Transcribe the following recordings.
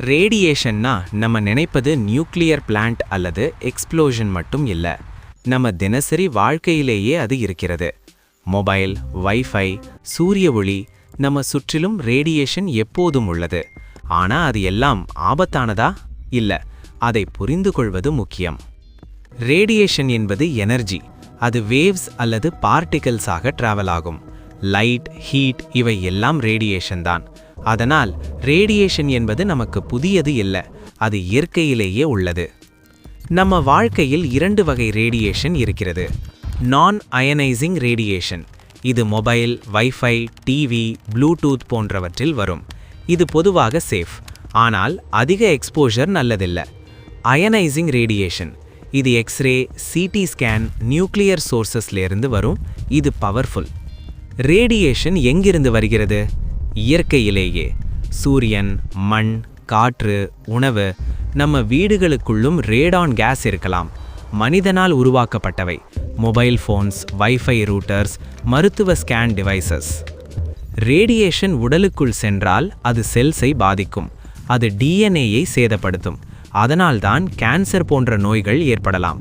ரேடியேஷன்னா நம்ம நினைப்பது nuclear plant அல்லது எக்ஸ்ப்ளோஷன் மட்டும் இல்ல. நம்ம தினசரி வாழ்க்கையிலேயே அது இருக்கிறது. மொபைல், வைஃபை, சூரிய ஒளி, நம்ம சுற்றிலும் ரேடியேஷன் எப்போதும் உள்ளது. ஆனா அது எல்லாம் ஆபத்தானதா? இல்ல, அதை புரிந்து கொள்வது முக்கியம். ரேடியேஷன் என்பது எனர்ஜி. அது வேவ்ஸ் அல்லது பார்ட்டிகல்ஸாக டிராவல் ஆகும். லைட், ஹீட் இவை எல்லாம் ரேடியேஷன் தான். அதனால் ரேடியேஷன் என்பது நமக்கு புதியது இல்லை, அது இயற்கையிலேயே உள்ளது. நம்ம வாழ்க்கையில் 2 வகை ரேடியேஷன் இருக்கிறது. நான் அயனைசிங் ரேடியேஷன், இது மொபைல், வைஃபை, டிவி, ப்ளூடூத் போன்றவற்றில் வரும். இது பொதுவாக சேஃப், ஆனால் அதிக எக்ஸ்போஷர் நல்லதில்லை. அயனைசிங் ரேடியேஷன், இது எக்ஸ்ரே, சிடி ஸ்கேன், நியூக்ளியர் சோர்சஸ்லேருந்து வரும். இது பவர்ஃபுல். ரேடியேஷன் எங்கிருந்து வருகிறது? இயற்கையிலேயே. சூரியன், மண், காற்று, உணவு, நம்ம வீடுகளுக்குள்ளும் ரேடான் கேஸ் இருக்கலாம். மனிதனால் உருவாக்கப்பட்டவை, மொபைல் ஃபோன்ஸ், வைஃபை ரூட்டர்ஸ், மருத்துவ ஸ்கேன் டிவைசஸ். ரேடியேஷன் உடலுக்குள் சென்றால் அது செல்ஸை பாதிக்கும். அது டிஎன்ஏயை சேதப்படுத்தும். அதனால்தான் கேன்சர் போன்ற நோய்கள் ஏற்படலாம்.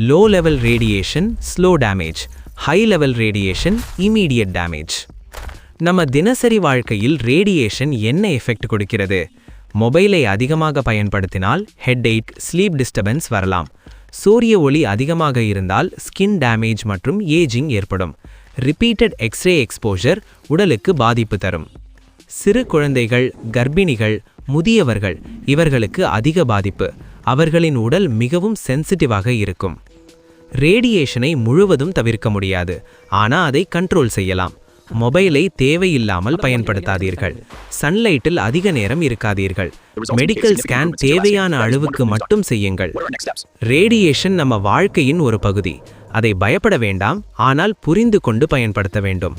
Low level radiation slow damage, high level radiation immediate damage. நம்ம தினசரி வாழ்க்கையில் ரேடியேஷன் என்ன எஃபெக்ட் கொடுக்கிறது? மொபைலை அதிகமாக பயன்படுத்தினால் ஹெட்ஏக், ஸ்லீப் டிஸ்டர்பன்ஸ் வரலாம். சூரிய ஒளி அதிகமாக இருந்தால் ஸ்கின் டேமேஜ் மற்றும் ஏஜிங் ஏற்படும். ரிப்பீட்டட் எக்ஸ்ரே எக்ஸ்போஷர் உடலுக்கு பாதிப்பு தரும். சிறு குழந்தைகள், கர்ப்பிணிகள், முதியவர்கள் இவர்களுக்கு அதிக பாதிப்பு. அவர்களின் உடல் மிகவும் சென்சிட்டிவாக இருக்கும். ரேடியேஷனை முழுவதும் தவிர்க்க முடியாது, ஆனால் அதை கண்ட்ரோல் செய்யலாம். மொபைலை தேவையில்லாமல் பயன்படுத்தாதீர்கள். சன்லைட்டில் அதிக நேரம் இருக்காதீர்கள். மெடிக்கல் ஸ்கேன் தேவையான அளவுக்கு மட்டும் செய்யுங்கள். ரேடியேஷன் நம்ம வாழ்க்கையின் ஒரு பகுதி. அதை பயப்பட வேண்டாம், ஆனால் புரிந்து கொண்டு பயன்படுத்த வேண்டும்.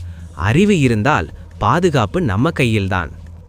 அறிவு இருந்தால் பாதுகாப்பு நம்ம கையில்தான்.